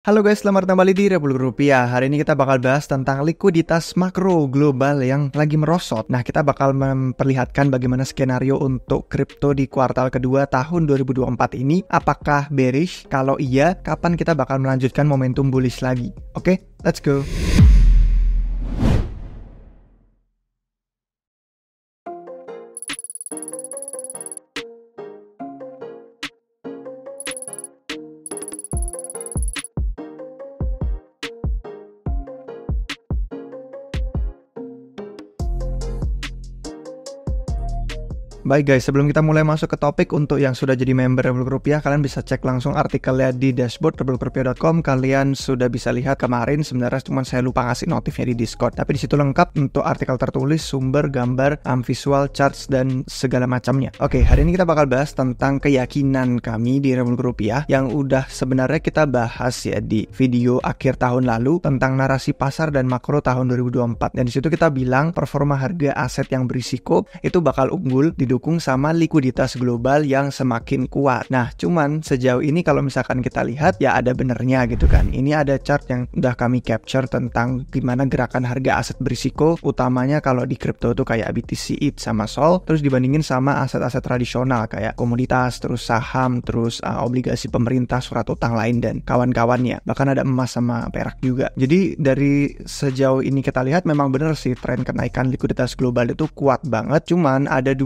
Halo guys, selamat datang kembali di Republik Rupiah. Hari ini kita bakal bahas tentang likuiditas makro global yang lagi merosot. Nah, kita bakal memperlihatkan bagaimana skenario untuk kripto di kuartal kedua tahun 2024 ini. Apakah bearish? Kalau iya, kapan kita bakal melanjutkan momentum bullish lagi? Oke, let's go. Baik guys, sebelum kita mulai masuk ke topik, untuk yang sudah jadi member Republik Rupiah, kalian bisa cek langsung artikelnya di dashboard republikrupiah.com. Kalian sudah bisa lihat kemarin, sebenarnya cuma saya lupa ngasih notifnya di Discord. Tapi di situ lengkap untuk artikel tertulis, sumber, gambar, visual, charts, dan segala macamnya. Oke, hari ini kita bakal bahas tentang keyakinan kami di Republik Rupiah yang udah sebenarnya kita bahas ya di video akhir tahun lalu tentang narasi pasar dan makro tahun 2024. Dan di situ kita bilang performa harga aset yang berisiko itu bakal unggul didukung sama likuiditas global yang semakin kuat. Nah, cuman sejauh ini kalau misalkan kita lihat ya ada benernya gitu kan. Ini ada chart yang udah kami capture tentang gimana gerakan harga aset berisiko, utamanya kalau di kripto tuh kayak BTC ETH sama SOL, terus dibandingin sama aset-aset tradisional kayak komoditas, terus saham, terus obligasi pemerintah, surat utang lain dan kawan-kawannya. Bahkan ada emas sama perak juga. Jadi dari sejauh ini kita lihat memang bener sih tren kenaikan likuiditas global itu kuat banget. Cuman ada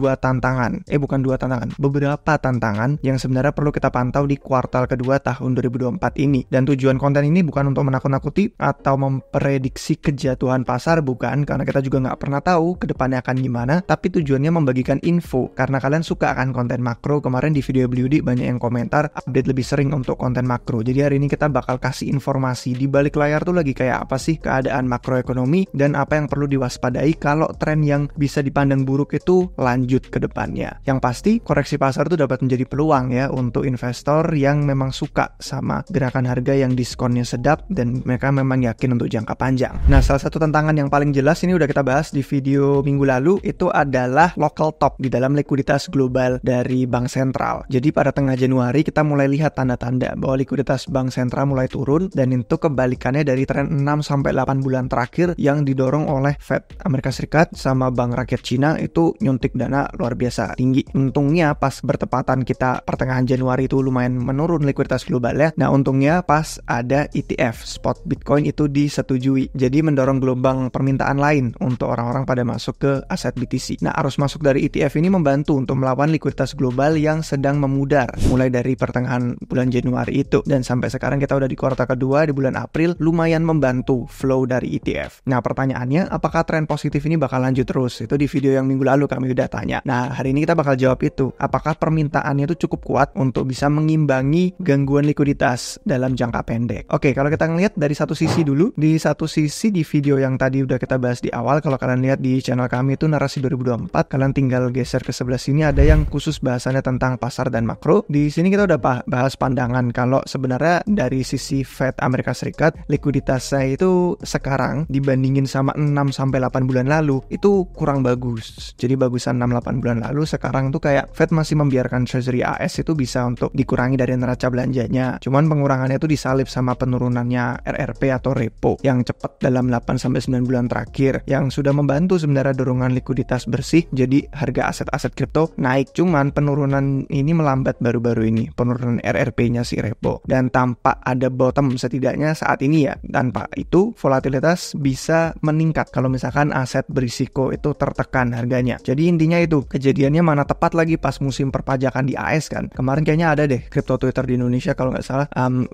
beberapa tantangan yang sebenarnya perlu kita pantau di kuartal kedua tahun 2024 ini. Dan tujuan konten ini bukan untuk menakut-nakuti atau memprediksi kejatuhan pasar, bukan, karena kita juga nggak pernah tahu ke depannya akan gimana, tapi tujuannya membagikan info, karena kalian suka akan konten makro. Kemarin di video Bliudi banyak yang komentar update lebih sering untuk konten makro. Jadi hari ini kita bakal kasih informasi di balik layar tuh lagi kayak apa sih keadaan makroekonomi dan apa yang perlu diwaspadai kalau tren yang bisa dipandang buruk itu lanjut ke depannya. Yang pasti koreksi pasar itu dapat menjadi peluang ya untuk investor yang memang suka sama gerakan harga yang diskonnya sedap dan mereka memang yakin untuk jangka panjang. Nah, salah satu tantangan yang paling jelas ini udah kita bahas di video minggu lalu, itu adalah local top di dalam likuiditas global dari bank sentral. Jadi pada tengah Januari kita mulai lihat tanda-tanda bahwa likuiditas bank sentral mulai turun, dan itu kebalikannya dari tren 6-8 bulan terakhir yang didorong oleh Fed Amerika Serikat sama Bank Rakyat Cina itu nyuntik dana luar biasa tinggi. Untungnya pas bertepatan kita pertengahan Januari itu lumayan menurun likuiditas globalnya. Nah, untungnya pas ada ETF spot Bitcoin itu disetujui. Jadi mendorong gelombang permintaan lain untuk orang-orang pada masuk ke aset BTC. Nah, arus masuk dari ETF ini membantu untuk melawan likuiditas global yang sedang memudar mulai dari pertengahan bulan Januari itu. Dan sampai sekarang kita udah di kuartal kedua di bulan April, lumayan membantu flow dari ETF. Nah, pertanyaannya apakah tren positif ini bakal lanjut terus? Itu di video yang minggu lalu kami udah tanya. Nah, hari ini kita bakal jawab itu. Apakah permintaannya itu cukup kuat untuk bisa mengimbangi gangguan likuiditas dalam jangka pendek? Oke, kalau kita ngelihat dari satu sisi dulu. Di satu sisi di video yang tadi udah kita bahas di awal, kalau kalian lihat di channel kami itu narasi 2024, kalian tinggal geser ke sebelah sini, ada yang khusus bahasannya tentang pasar dan makro. Di sini kita udah bahas pandangan kalau sebenarnya dari sisi Fed Amerika Serikat, likuiditasnya itu sekarang dibandingin sama 6-8 bulan lalu itu kurang bagus. Jadi bagusan 6-8 bulan lalu, sekarang tuh kayak Fed masih membiarkan Treasury AS itu bisa untuk dikurangi dari neraca belanjanya. Cuman pengurangannya itu disalib sama penurunannya RRP atau repo yang cepat dalam 8-9 bulan terakhir, yang sudah membantu sebenarnya dorongan likuiditas bersih. Jadi harga aset-aset kripto naik. Cuman penurunan ini melambat baru-baru ini, penurunan RRP-nya si repo. Dan tanpa ada bottom setidaknya saat ini ya. Tanpa itu volatilitas bisa meningkat kalau misalkan aset berisiko itu tertekan harganya. Jadi intinya itu, kejadiannya mana tepat lagi pas musim perpajakan di AS kan. Kemarin kayaknya ada deh kripto Twitter di Indonesia kalau nggak salah,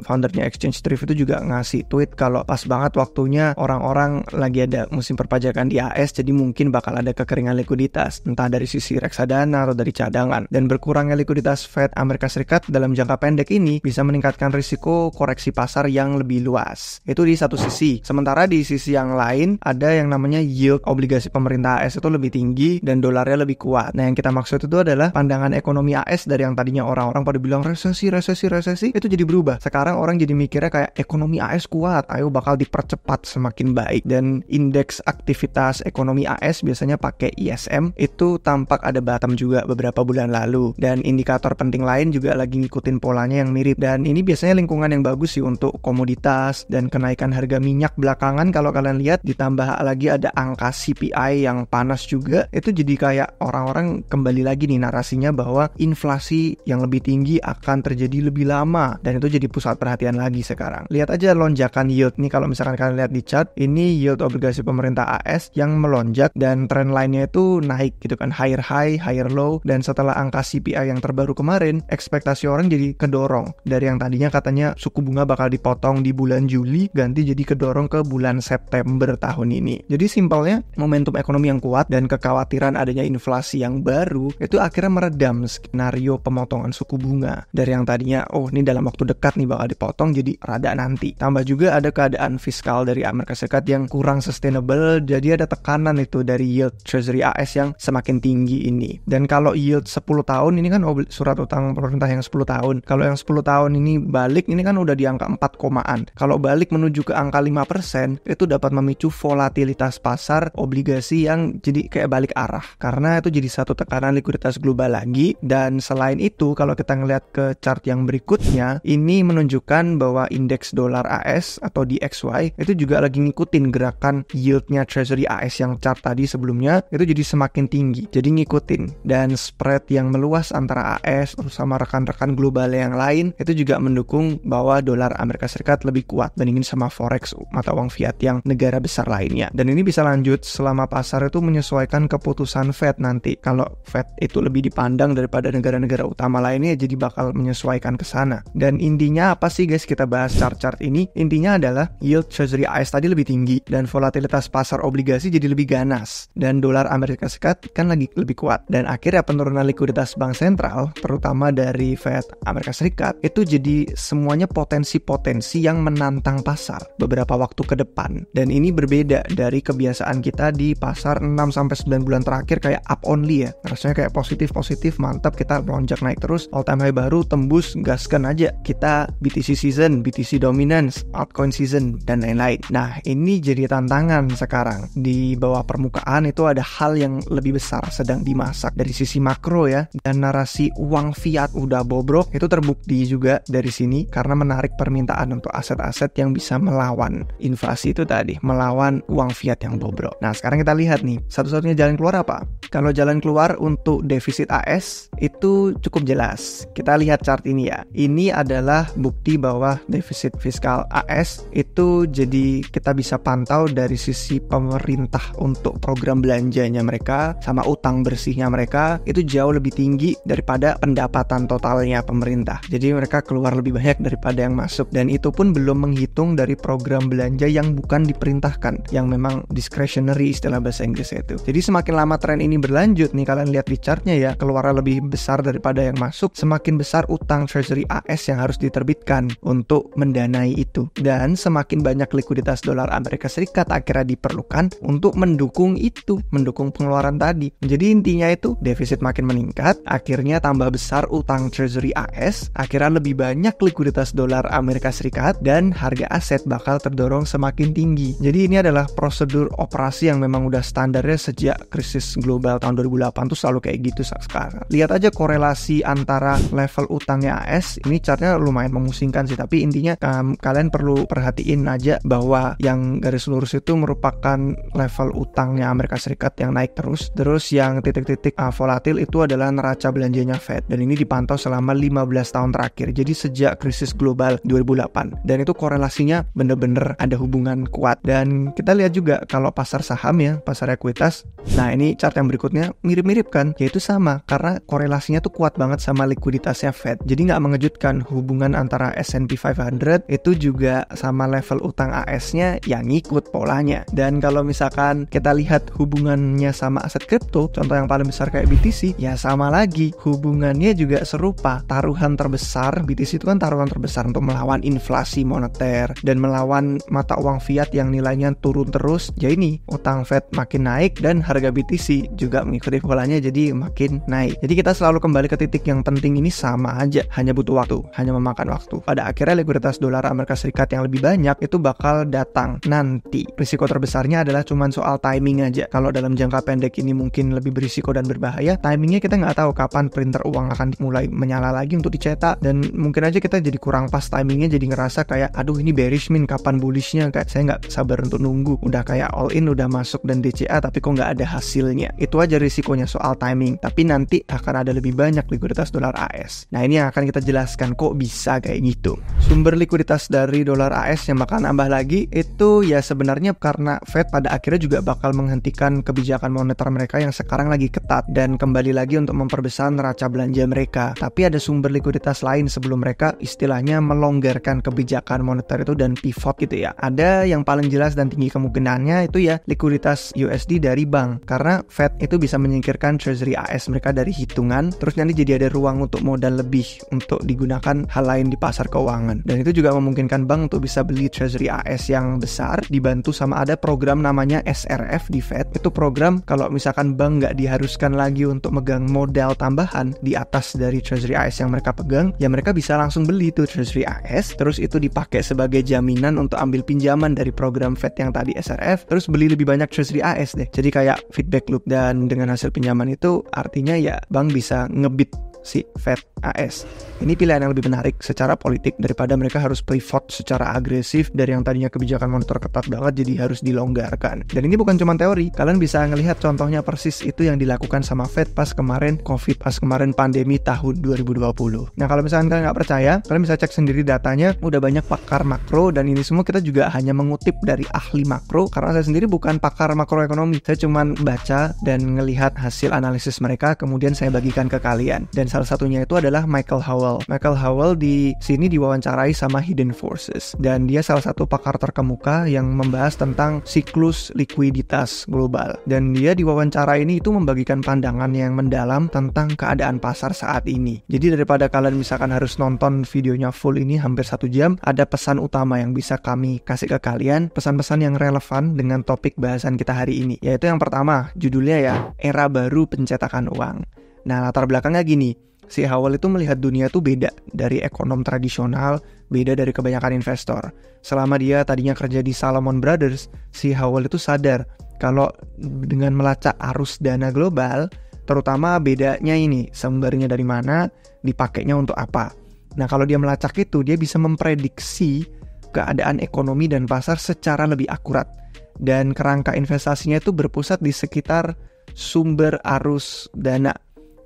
foundernya Exchange Thrift itu juga ngasih tweet kalau pas banget waktunya orang-orang lagi ada musim perpajakan di AS, jadi mungkin bakal ada kekeringan likuiditas entah dari sisi reksadana atau dari cadangan. Dan berkurangnya likuiditas Fed Amerika Serikat dalam jangka pendek ini bisa meningkatkan risiko koreksi pasar yang lebih luas. Itu di satu sisi. Sementara di sisi yang lain ada yang namanya yield obligasi pemerintah AS itu lebih tinggi dan dolarnya lebih kuat. Nah, yang kita maksud itu adalah pandangan ekonomi AS dari yang tadinya orang-orang pada bilang resesi, itu jadi berubah. Sekarang orang jadi mikirnya kayak ekonomi AS kuat, ayo bakal dipercepat semakin baik. Dan indeks aktivitas ekonomi AS biasanya pakai ISM, itu tampak ada bottom juga beberapa bulan lalu. Dan indikator penting lain juga lagi ngikutin polanya yang mirip. Dan ini biasanya lingkungan yang bagus sih untuk komoditas dan kenaikan harga minyak belakangan. Kalau kalian lihat ditambah lagi ada angka CPI yang panas juga, itu jadi kayak orang-orang kembali lagi nih narasinya bahwa inflasi yang lebih tinggi akan terjadi lebih lama, dan itu jadi pusat perhatian lagi sekarang. Lihat aja lonjakan yield nih, kalau misalkan kalian lihat di chart, ini yield obligasi pemerintah AS yang melonjak dan trend line-nya itu naik gitu kan, higher high, higher low. Dan setelah angka CPI yang terbaru kemarin, ekspektasi orang jadi kedorong dari yang tadinya katanya suku bunga bakal dipotong di bulan Juli, ganti jadi kedorong ke bulan September tahun ini. Jadi simpelnya momentum ekonomi yang kuat dan kekhawatiran adanya inflasi yang baru itu akhirnya meredam skenario pemotongan suku bunga dari yang tadinya ini dalam waktu dekat nih bakal dipotong jadi rada nanti. Tambah juga ada keadaan fiskal dari Amerika Serikat yang kurang sustainable, jadi ada tekanan itu dari yield Treasury AS yang semakin tinggi ini. Dan kalau yield 10 tahun ini kan surat utang pemerintah yang 10 tahun. Kalau yang 10 tahun ini balik, ini kan udah di angka 4 komaan. Kalau balik menuju ke angka 5%, itu dapat memicu volatilitas pasar obligasi yang jadi kayak balik arah. Karena itu jadi satu tekanan likuiditas global lagi. Dan selain itu, kalau kita ngeliat ke chart yang berikutnya, ini menunjukkan bahwa indeks dolar AS atau DXY itu juga lagi ngikutin gerakan yieldnya Treasury AS yang chart tadi sebelumnya, itu jadi semakin tinggi. Jadi ngikutin. Dan spread yang meluas antara AS sama rekan-rekan global yang lain itu juga mendukung bahwa dolar Amerika Serikat lebih kuat bandingin sama forex mata uang fiat yang negara besar lainnya. Dan ini bisa lanjut selama pasar itu menyesuaikan keputusan Fed nanti. Kalau Fed itu lebih dipandang daripada negara-negara utama lainnya, jadi bakal menyesuaikan ke sana. Dan intinya apa sih guys, kita bahas chart-chart ini. Intinya adalah yield Treasury AS tadi lebih tinggi dan volatilitas pasar obligasi jadi lebih ganas. Dan dolar Amerika Serikat kan lagi lebih kuat. Dan akhirnya penurunan likuiditas bank sentral, terutama dari Fed Amerika Serikat, itu jadi semuanya potensi-potensi yang menantang pasar beberapa waktu ke depan. Dan ini berbeda dari kebiasaan kita di pasar 6-9 bulan terakhir kayak up only ya. Rasanya kayak positif, mantap, kita lonjak naik terus, all time high baru, tembus, gaskan aja. Kita BTC season, BTC dominance, altcoin season, dan lain-lain. Nah, ini jadi tantangan sekarang. Di bawah permukaan itu ada hal yang lebih besar sedang dimasak dari sisi makro ya. Dan narasi uang fiat udah bobrok itu terbukti juga dari sini karena menarik permintaan untuk aset-aset yang bisa melawan inflasi itu tadi, melawan uang fiat yang bobrok. Nah, sekarang kita lihat nih, satu-satunya jalan keluar apa? Kalau jalan keluar untuk defisit AS itu cukup jelas. Kita lihat chart ini ya. Ini adalah bukti bahwa defisit fiskal AS itu jadi kita bisa pantau dari sisi pemerintah untuk program belanjanya mereka sama utang bersihnya mereka itu jauh lebih tinggi daripada pendapatan totalnya pemerintah. Jadi mereka keluar lebih banyak daripada yang masuk, dan itu pun belum menghitung dari program belanja yang bukan diperintahkan, yang memang discretionary istilah bahasa Inggris itu. Jadi semakin lama tren ini berlanjut nih, kalian lihat di chartnya ya, keluarnya lebih besar daripada yang masuk, semakin besar utang Treasury AS yang harus diterbitkan untuk mendanai itu. Dan semakin banyak likuiditas dolar Amerika Serikat akhirnya diperlukan untuk mendukung itu, mendukung pengeluaran tadi. Jadi intinya itu defisit makin meningkat, akhirnya tambah besar utang Treasury AS, akhirnya lebih banyak likuiditas dolar Amerika Serikat, dan harga aset bakal terdorong semakin tinggi. Jadi ini adalah prosedur operasi yang memang udah standarnya sejak krisis global tahun 2008 tuh selalu kayak gitu sekarang. Lihat aja korelasi antara level utangnya AS, ini chartnya lumayan memusingkan sih, tapi intinya kalian perlu perhatiin aja bahwa yang garis lurus itu merupakan level utangnya Amerika Serikat yang naik terus yang titik-titik volatil itu adalah neraca belanjanya Fed, dan ini dipantau selama 15 tahun terakhir, jadi sejak krisis global 2008, dan itu korelasinya bener-bener ada hubungan kuat. Dan kita lihat juga kalau pasar saham ya, pasar ekuitas, nah ini chart yang berikutnya mirip-mirip kan, yaitu sama, karena korelasi relasinya tuh kuat banget sama likuiditasnya Fed. Jadi nggak mengejutkan, hubungan antara S&P 500 itu juga sama level utang AS-nya yang ngikut polanya. Dan kalau misalkan kita lihat hubungannya sama aset kripto, contoh yang paling besar kayak BTC, ya sama lagi, hubungannya juga serupa. Taruhan terbesar, BTC itu kan taruhan terbesar untuk melawan inflasi moneter dan melawan mata uang fiat yang nilainya turun terus. Jadi ini utang Fed makin naik dan harga BTC juga mengikuti polanya jadi makin naik. Jadi kita selalu kembali ke titik yang penting ini sama aja, hanya butuh waktu, hanya memakan waktu. Pada akhirnya likuiditas dolar Amerika Serikat yang lebih banyak itu bakal datang nanti. Risiko terbesarnya adalah cuman soal timing aja. Kalau dalam jangka pendek ini mungkin lebih berisiko dan berbahaya, timingnya kita nggak tahu kapan printer uang akan mulai menyala lagi untuk dicetak, dan mungkin aja kita jadi kurang pas timingnya, jadi ngerasa kayak aduh ini bearish min, kapan bullishnya, kayak saya nggak sabar untuk nunggu, udah kayak all in, udah masuk dan DCA tapi kok nggak ada hasilnya. Itu aja risikonya soal timing, tapi nanti akan ada lebih banyak likuiditas dolar AS. Nah ini yang akan kita jelaskan kok bisa kayak gitu. Sumber likuiditas dari dolar AS yang bakal nambah lagi itu ya sebenarnya karena Fed pada akhirnya juga bakal menghentikan kebijakan moneter mereka yang sekarang lagi ketat dan kembali lagi untuk memperbesar neraca belanja mereka. Tapi ada sumber likuiditas lain sebelum mereka istilahnya melonggarkan kebijakan moneter itu dan pivot gitu ya. Ada yang paling jelas dan tinggi kemungkinannya itu ya likuiditas USD dari bank, karena Fed itu bisa menyingkirkan treasury AS mereka dari hitungan, terus nanti jadi ada ruang untuk modal lebih untuk digunakan hal lain di pasar keuangan. Dan itu juga memungkinkan bank untuk bisa beli treasury AS yang besar, dibantu sama ada program namanya SRF di Fed. Itu program kalau misalkan bank nggak diharuskan lagi untuk megang modal tambahan di atas dari treasury AS yang mereka pegang, ya mereka bisa langsung beli tuh treasury AS, terus itu dipakai sebagai jaminan untuk ambil pinjaman dari program Fed yang tadi SRF, terus beli lebih banyak treasury AS deh. Jadi kayak feedback loop, dan dengan hasil pinjaman itu artinya ya bank bisa ngebit si Fed AS. Ini pilihan yang lebih menarik secara politik daripada mereka harus pivot secara agresif dari yang tadinya kebijakan moneter ketat banget jadi harus dilonggarkan. Dan ini bukan cuma teori, kalian bisa ngelihat contohnya persis itu yang dilakukan sama Fed pas kemarin COVID, pas kemarin pandemi tahun 2020. Nah kalau misalkan kalian nggak percaya, kalian bisa cek sendiri datanya, udah banyak pakar makro, dan ini semua kita juga hanya mengutip dari ahli makro, karena saya sendiri bukan pakar makroekonomi. Saya cuma baca dan ngelihat hasil analisis mereka, kemudian saya bagikan ke kalian. Dan salah satunya itu adalah Michael Howell. Michael Howell di sini diwawancarai sama Hidden Forces, dan dia salah satu pakar terkemuka yang membahas tentang siklus likuiditas global. Dan dia diwawancara ini itu membagikan pandangan yang mendalam tentang keadaan pasar saat ini. Jadi daripada kalian misalkan harus nonton videonya full ini hampir 1 jam, ada pesan utama yang bisa kami kasih ke kalian, pesan-pesan yang relevan dengan topik bahasan kita hari ini. Yaitu yang pertama, judulnya ya, Era Baru Pencetakan Uang. Nah latar belakangnya gini, si Howell itu melihat dunia itu beda dari ekonom tradisional, beda dari kebanyakan investor. Selama dia tadinya kerja di Salomon Brothers, si Howell itu sadar kalau dengan melacak arus dana global, terutama bedanya ini, sumbernya dari mana, dipakainya untuk apa. Nah kalau dia melacak itu, dia bisa memprediksi keadaan ekonomi dan pasar secara lebih akurat. Dan kerangka investasinya itu berpusat di sekitar sumber arus dana.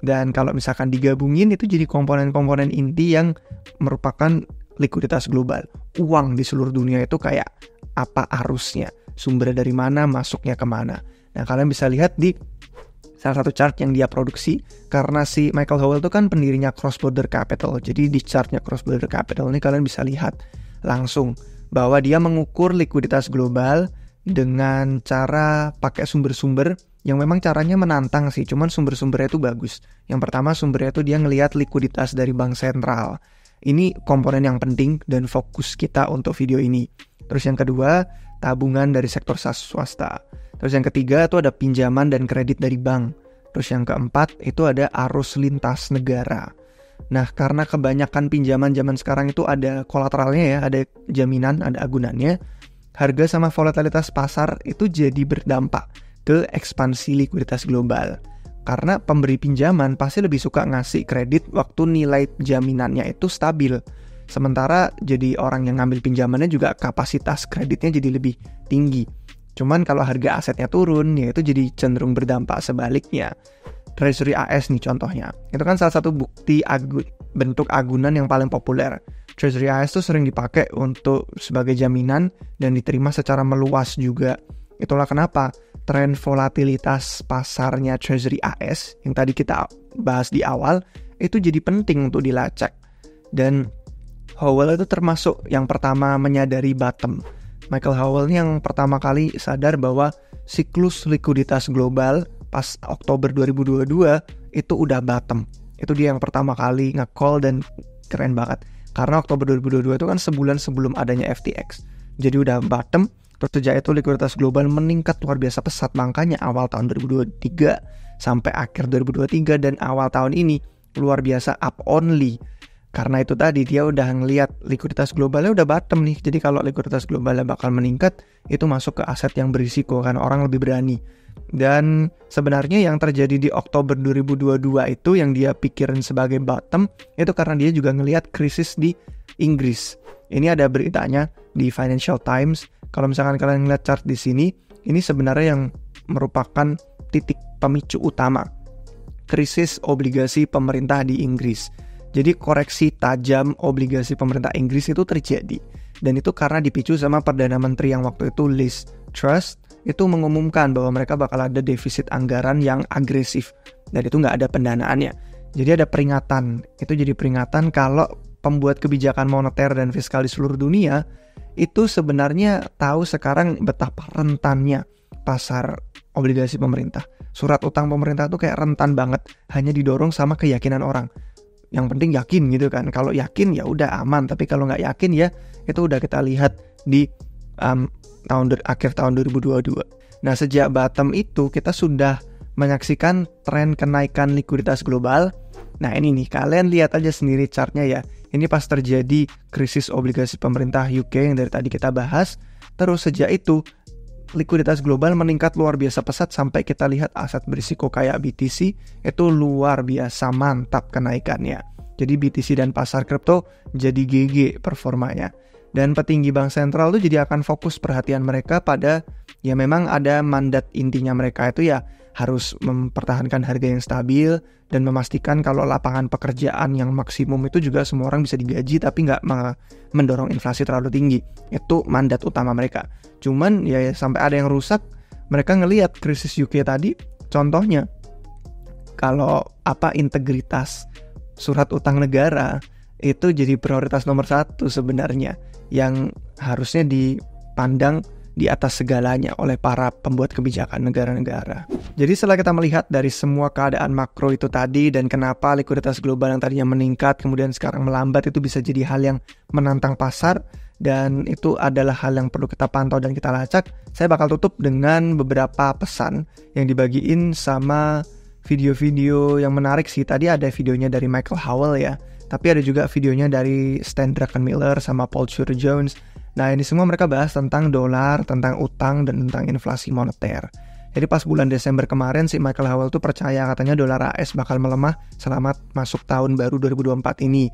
Dan kalau misalkan digabungin itu jadi komponen-komponen inti yang merupakan likuiditas global. Uang di seluruh dunia itu kayak apa arusnya, sumbernya dari mana, masuknya kemana. Nah kalian bisa lihat di salah satu chart yang dia produksi, karena si Michael Howell itu kan pendirinya Cross Border Capital. Jadi di chartnya Cross Border Capital ini kalian bisa lihat langsung bahwa dia mengukur likuiditas global dengan cara pakai sumber-sumber yang memang caranya menantang sih, cuman sumber-sumbernya itu bagus. Yang pertama sumbernya itu dia ngelihat likuiditas dari bank sentral. Ini komponen yang penting dan fokus kita untuk video ini. Terus yang kedua, tabungan dari sektor swasta. Terus yang ketiga itu ada pinjaman dan kredit dari bank. Terus yang keempat itu ada arus lintas negara. Nah karena kebanyakan pinjaman zaman sekarang itu ada kolateralnya ya, ada jaminan, ada agunannya, harga sama volatilitas pasar itu jadi berdampak ke ekspansi likuiditas global. Karena pemberi pinjaman pasti lebih suka ngasih kredit waktu nilai jaminannya itu stabil. Sementara jadi orang yang ngambil pinjamannya juga kapasitas kreditnya jadi lebih tinggi. Cuman kalau harga asetnya turun, ya itu jadi cenderung berdampak sebaliknya. Treasury AS nih contohnya. Itu kan salah satu bukti bentuk agunan yang paling populer. Treasury AS itu sering dipakai untuk sebagai jaminan dan diterima secara meluas juga. Itulah kenapa tren volatilitas pasarnya Treasury AS yang tadi kita bahas di awal itu jadi penting untuk dilacak. Dan Howell itu termasuk yang pertama menyadari bottom. Michael Howell ini yang pertama kali sadar bahwa siklus likuiditas global pas Oktober 2022 itu udah bottom. Itu dia yang pertama kali nge-call dan keren banget. Karena Oktober 2022 itu kan sebulan sebelum adanya FTX. Jadi udah bottom, terus sejak itu likuiditas global meningkat luar biasa pesat. Makanya awal tahun 2023 sampai akhir 2023 dan awal tahun ini luar biasa up only. Karena itu tadi dia udah ngelihat likuiditas globalnya udah bottom nih. Jadi kalau likuiditas globalnya bakal meningkat, itu masuk ke aset yang berisiko karena orang lebih berani. Dan sebenarnya yang terjadi di Oktober 2022 itu yang dia pikirin sebagai bottom, itu karena dia juga ngelihat krisis di Inggris. Ini ada beritanya di Financial Times. Kalau misalkan kalian ngeliat chart di sini, ini sebenarnya yang merupakan titik pemicu utama krisis obligasi pemerintah di Inggris. Jadi koreksi tajam obligasi pemerintah Inggris itu terjadi. Dan itu karena dipicu sama Perdana Menteri yang waktu itu Liz Truss itu mengumumkan bahwa mereka bakal ada defisit anggaran yang agresif. Dan itu nggak ada pendanaannya. Jadi ada peringatan. Itu jadi peringatan kalau pembuat kebijakan moneter dan fiskal di seluruh dunia itu sebenarnya tahu sekarang betapa rentannya pasar obligasi pemerintah. Surat utang pemerintah tuh kayak rentan banget. Hanya didorong sama keyakinan orang. Yang penting yakin gitu kan. Kalau yakin ya udah aman. Tapi kalau nggak yakin ya itu udah kita lihat di akhir tahun 2022. Nah sejak bottom itu kita sudah menyaksikan tren kenaikan likuiditas global. Nah ini nih kalian lihat aja sendiri chartnya ya. Ini pas terjadi krisis obligasi pemerintah UK yang dari tadi kita bahas. Terus sejak itu likuiditas global meningkat luar biasa pesat sampai kita lihat aset berisiko kayak BTC itu luar biasa mantap kenaikannya. Jadi BTC dan pasar kripto jadi GG performanya. Dan petinggi bank sentral itu jadi akan fokus perhatian mereka pada ya memang ada mandat intinya mereka itu ya harus mempertahankan harga yang stabil dan memastikan kalau lapangan pekerjaan yang maksimum itu juga semua orang bisa digaji tapi nggak mendorong inflasi terlalu tinggi. Itu mandat utama mereka. Cuman ya sampai ada yang rusak, mereka ngelihat krisis UK tadi, contohnya kalau integritas surat utang negara itu jadi prioritas nomor 1 sebenarnya yang harusnya dipandang di atas segalanya oleh para pembuat kebijakan negara-negara. Jadi setelah kita melihat dari semua keadaan makro itu tadi dan kenapa likuiditas global yang tadinya meningkat kemudian sekarang melambat itu bisa jadi hal yang menantang pasar dan itu adalah hal yang perlu kita pantau dan kita lacak, saya bakal tutup dengan beberapa pesan yang dibagiin sama video-video yang menarik sih. Tadi ada videonya dari Michael Howell ya, tapi ada juga videonya dari Stan Druckenmiller sama Paul Tudor Jones. Nah ini semua mereka bahas tentang dolar, tentang utang, dan tentang inflasi moneter. Jadi pas bulan Desember kemarin si Michael Howell tuh percaya katanya dolar AS bakal melemah selama masuk tahun baru 2024 ini.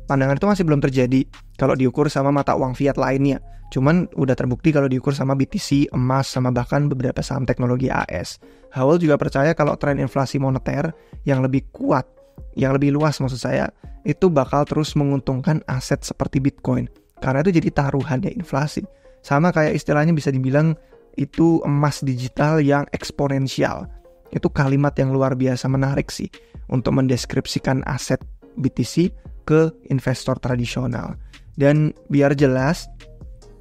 Pandangan itu masih belum terjadi kalau diukur sama mata uang fiat lainnya. Cuman udah terbukti kalau diukur sama BTC, emas, sama bahkan beberapa saham teknologi AS. Howell juga percaya kalau tren inflasi moneter yang lebih kuat, yang lebih luas maksud saya, itu bakal terus menguntungkan aset seperti Bitcoin. Karena itu jadi taruhannya inflasi. Sama kayak istilahnya bisa dibilang itu emas digital yang eksponensial. Itu kalimat yang luar biasa menarik sih untuk mendeskripsikan aset BTC ke investor tradisional. Dan biar jelas,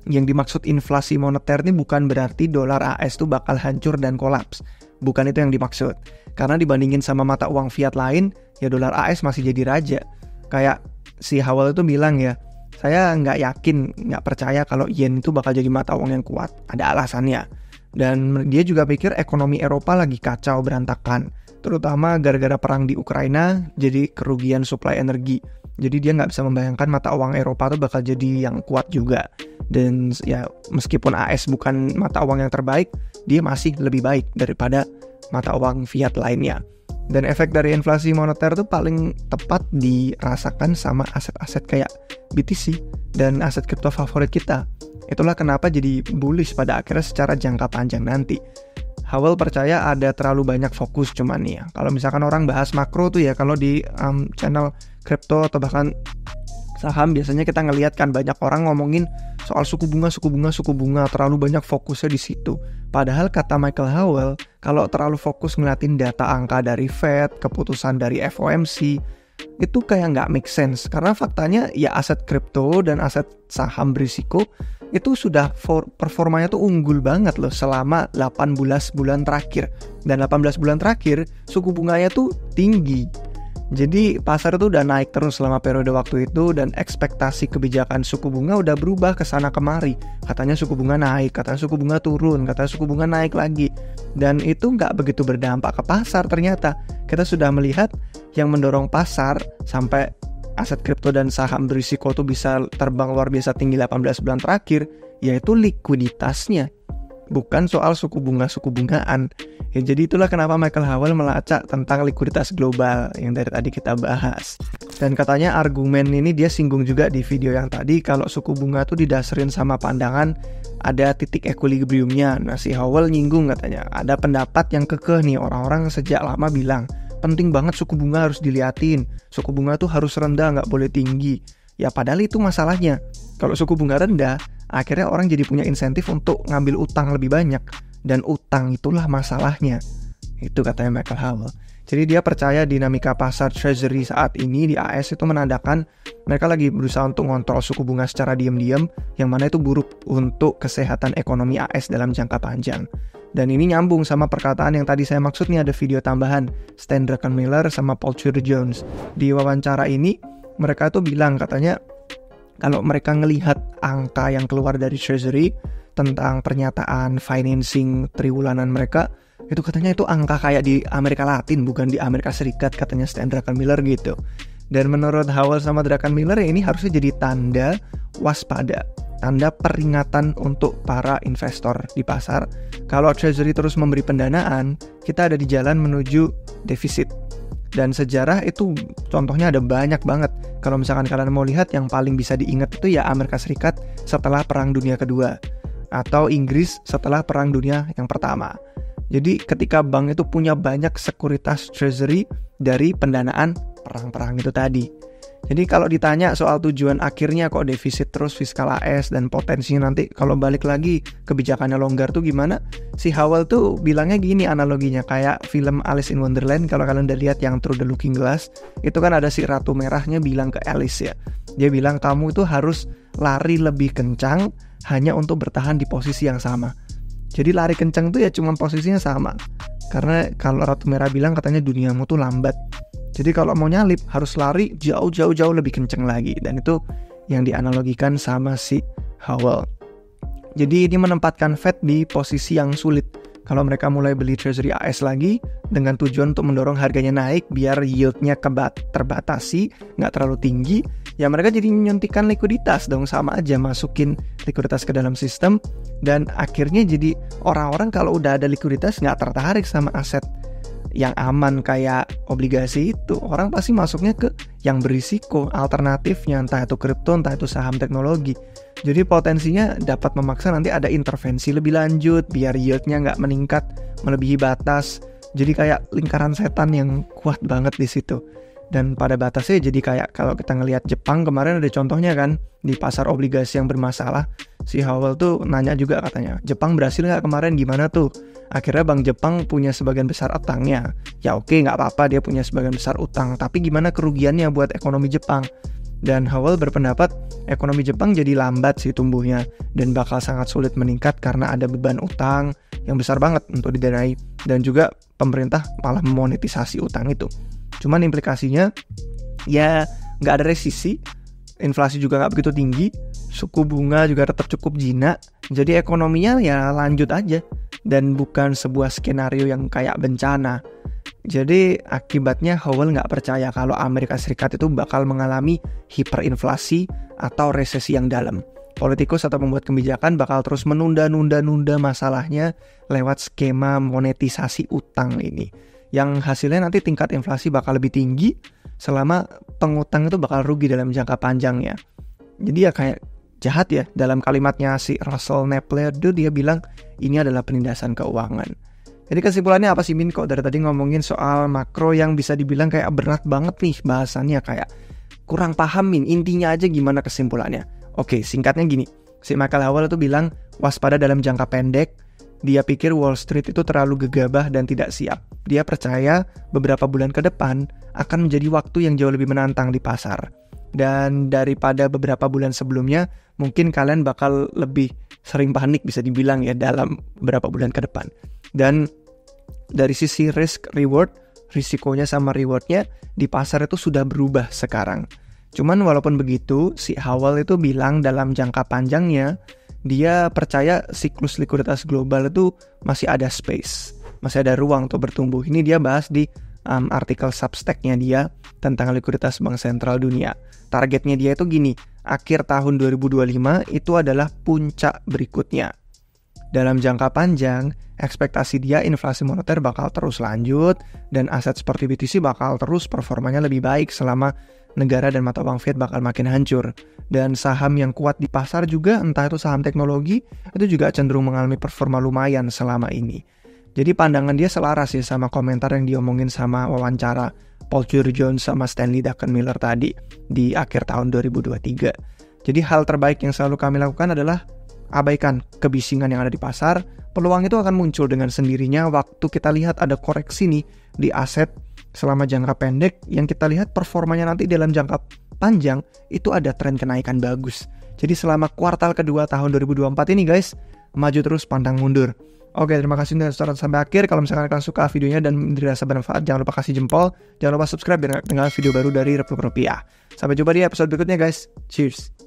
yang dimaksud inflasi moneter ini bukan berarti dolar AS itu bakal hancur dan kolaps. Bukan itu yang dimaksud. Karena dibandingin sama mata uang fiat lain, ya dolar AS masih jadi raja. Kayak si Howell itu bilang ya, saya nggak percaya kalau yen itu bakal jadi mata uang yang kuat. Ada alasannya. Dan dia juga pikir ekonomi Eropa lagi kacau berantakan. Terutama gara-gara perang di Ukraina, jadi kerugian suplai energi. Jadi dia nggak bisa membayangkan mata uang Eropa tuh bakal jadi yang kuat juga. Dan ya meskipun AS bukan mata uang yang terbaik, dia masih lebih baik daripada mata uang fiat lainnya. Dan efek dari inflasi moneter tuh paling tepat dirasakan sama aset-aset kayak BTC dan aset kripto favorit kita. Itulah kenapa jadi bullish pada akhirnya secara jangka panjang nanti. Howell percaya ada terlalu banyak fokus cuman nih ya. Kalau misalkan orang bahas makro tuh ya, kalau di channel kripto atau bahkan saham biasanya kita ngelihat kan banyak orang ngomongin soal suku bunga, terlalu banyak fokusnya di situ. Padahal kata Michael Howell, kalau terlalu fokus ngeliatin data angka dari Fed, keputusan dari FOMC, itu kayak nggak make sense. Karena faktanya ya aset kripto dan aset saham berisiko itu sudah performanya tuh unggul banget loh selama 18 bulan terakhir. Dan 18 bulan terakhir suku bunganya tuh tinggi. Jadi pasar tuh udah naik terus selama periode waktu itu, dan ekspektasi kebijakan suku bunga udah berubah ke sana kemari. Katanya suku bunga naik, katanya suku bunga turun, katanya suku bunga naik lagi. Dan itu nggak begitu berdampak ke pasar ternyata. Kita sudah melihat yang mendorong pasar sampai aset kripto dan saham berisiko tuh bisa terbang luar biasa tinggi 18 bulan terakhir, yaitu likuiditasnya. Bukan soal suku bungaan. Ya, jadi itulah kenapa Michael Howell melacak tentang likuiditas global yang dari tadi kita bahas. Dan katanya argumen ini dia singgung juga di video yang tadi, kalau suku bunga tuh didasarin sama pandangan ada titik equilibriumnya. Nah, si Howell nyinggung katanya, ada pendapat yang kekeh nih, orang-orang sejak lama bilang penting banget suku bunga harus diliatin, suku bunga tuh harus rendah, nggak boleh tinggi. Ya padahal itu masalahnya, kalau suku bunga rendah, akhirnya orang jadi punya insentif untuk ngambil utang lebih banyak, dan utang itulah masalahnya. Itu katanya Michael Howell. Jadi dia percaya dinamika pasar treasury saat ini di AS itu menandakan mereka lagi berusaha untuk ngontrol suku bunga secara diam-diam, yang mana itu buruk untuk kesehatan ekonomi AS dalam jangka panjang. Dan ini nyambung sama perkataan yang tadi saya maksud nih, ada video tambahan Stan Druckenmiller sama Paul Tudor Jones. Di wawancara ini mereka tuh bilang katanya kalau mereka ngelihat angka yang keluar dari Treasury tentang pernyataan financing triwulanan mereka, itu katanya itu angka kayak di Amerika Latin, bukan di Amerika Serikat, katanya Stan Druckenmiller gitu. Dan menurut Howell sama Druckenmiller, ini harusnya jadi tanda waspada, tanda peringatan untuk para investor di pasar. Kalau Treasury terus memberi pendanaan, kita ada di jalan menuju defisit. Dan sejarah itu contohnya ada banyak banget. Kalau misalkan kalian mau lihat, yang paling bisa diingat itu ya Amerika Serikat setelah Perang Dunia Kedua, atau Inggris setelah Perang Dunia yang pertama. Jadi ketika bank itu punya banyak sekuritas treasury dari pendanaan perang-perang itu tadi. Jadi kalau ditanya soal tujuan akhirnya kok defisit terus fiskal AS dan potensinya nanti kalau balik lagi kebijakannya longgar tuh gimana? Si Howell tuh bilangnya gini analoginya, kayak film Alice in Wonderland. Kalau kalian udah lihat yang Through the Looking Glass, itu kan ada si Ratu Merahnya bilang ke Alice ya. Dia bilang kamu itu harus lari lebih kencang hanya untuk bertahan di posisi yang sama. Jadi lari kencang tuh ya cuma posisinya sama. Karena kalau Ratu Merah bilang katanya duniamu tuh lambat. Jadi kalau mau nyalip harus lari jauh lebih kenceng lagi. Dan itu yang dianalogikan sama si Howell. Jadi ini menempatkan Fed di posisi yang sulit. Kalau mereka mulai beli Treasury AS lagi dengan tujuan untuk mendorong harganya naik biar yieldnya terbatasi, nggak terlalu tinggi, ya mereka jadi menyuntikkan likuiditas dong, sama aja masukin likuiditas ke dalam sistem. Dan akhirnya jadi orang-orang kalau udah ada likuiditas nggak tertarik sama aset yang aman kayak obligasi itu. Orang pasti masuknya ke yang berisiko, alternatifnya entah itu kripto, entah itu saham teknologi. Jadi potensinya dapat memaksa nanti ada intervensi lebih lanjut biar yieldnya nggak meningkat melebihi batas. Jadi kayak lingkaran setan yang kuat banget di situ. Dan pada batasnya jadi kayak kalau kita ngelihat Jepang kemarin ada contohnya kan, di pasar obligasi yang bermasalah. Si Howell tuh nanya juga katanya, Jepang berhasil nggak kemarin, gimana tuh? Akhirnya Bank Jepang punya sebagian besar utangnya. Ya oke, nggak apa-apa dia punya sebagian besar utang, tapi gimana kerugiannya buat ekonomi Jepang? Dan Howell berpendapat ekonomi Jepang jadi lambat sih tumbuhnya dan bakal sangat sulit meningkat karena ada beban utang yang besar banget untuk didanai, dan juga pemerintah malah memonetisasi utang itu. Cuman implikasinya ya nggak ada resisi, inflasi juga nggak begitu tinggi, suku bunga juga tetap cukup jinak, jadi ekonominya ya lanjut aja dan bukan sebuah skenario yang kayak bencana. Jadi akibatnya Howell nggak percaya kalau Amerika Serikat itu bakal mengalami hiperinflasi atau resesi yang dalam. Politikus atau pembuat kebijakan bakal terus menunda-nunda masalahnya lewat skema monetisasi utang ini, yang hasilnya nanti tingkat inflasi bakal lebih tinggi selama pengutang itu bakal rugi dalam jangka panjangnya. Jadi ya kayak jahat ya, dalam kalimatnya si Russell Napler tuh dia bilang ini adalah penindasan keuangan. Jadi kesimpulannya apa sih Min? Kok dari tadi ngomongin soal makro yang bisa dibilang kayak berat banget nih bahasannya, kayak kurang paham Min, intinya aja gimana kesimpulannya? Oke, singkatnya gini, Si Michael Howell itu bilang waspada dalam jangka pendek. Dia pikir Wall Street itu terlalu gegabah dan tidak siap. Dia percaya beberapa bulan ke depan akan menjadi waktu yang jauh lebih menantang di pasar. Dan daripada beberapa bulan sebelumnya, mungkin kalian bakal lebih sering panik bisa dibilang ya dalam beberapa bulan ke depan. Dan dari sisi risk reward, risikonya sama rewardnya di pasar itu sudah berubah sekarang. Cuman walaupun begitu, si Howell itu bilang dalam jangka panjangnya, dia percaya siklus likuiditas global itu masih ada space, masih ada ruang untuk bertumbuh. Ini dia bahas di artikel Substack-nya dia tentang likuiditas bank sentral dunia. Targetnya dia itu gini, akhir tahun 2025 itu adalah puncak berikutnya. Dalam jangka panjang, ekspektasi dia inflasi moneter bakal terus lanjut dan aset seperti BTC bakal terus performanya lebih baik selama negara dan mata uang fiat bakal makin hancur. Dan saham yang kuat di pasar juga, entah itu saham teknologi, itu juga cenderung mengalami performa lumayan selama ini. Jadi pandangan dia selaras ya sama komentar yang diomongin sama wawancara Paul Tudor Jones sama Stanley Druckenmiller tadi di akhir tahun 2023. Jadi hal terbaik yang selalu kami lakukan adalah abaikan kebisingan yang ada di pasar. Peluang itu akan muncul dengan sendirinya waktu kita lihat ada koreksi nih di aset selama jangka pendek yang kita lihat performanya nanti dalam jangka panjang itu ada tren kenaikan bagus. Jadi selama kuartal kedua tahun 2024 ini guys, maju terus pantang mundur. Oke, terima kasih sudah nonton sampai akhir. Kalau misalkan kalian suka videonya dan dirasa bermanfaat, jangan lupa kasih jempol, jangan lupa subscribe biar nggak ketinggalan video baru dari Republik Rupiah. Sampai jumpa di episode berikutnya guys. Cheers.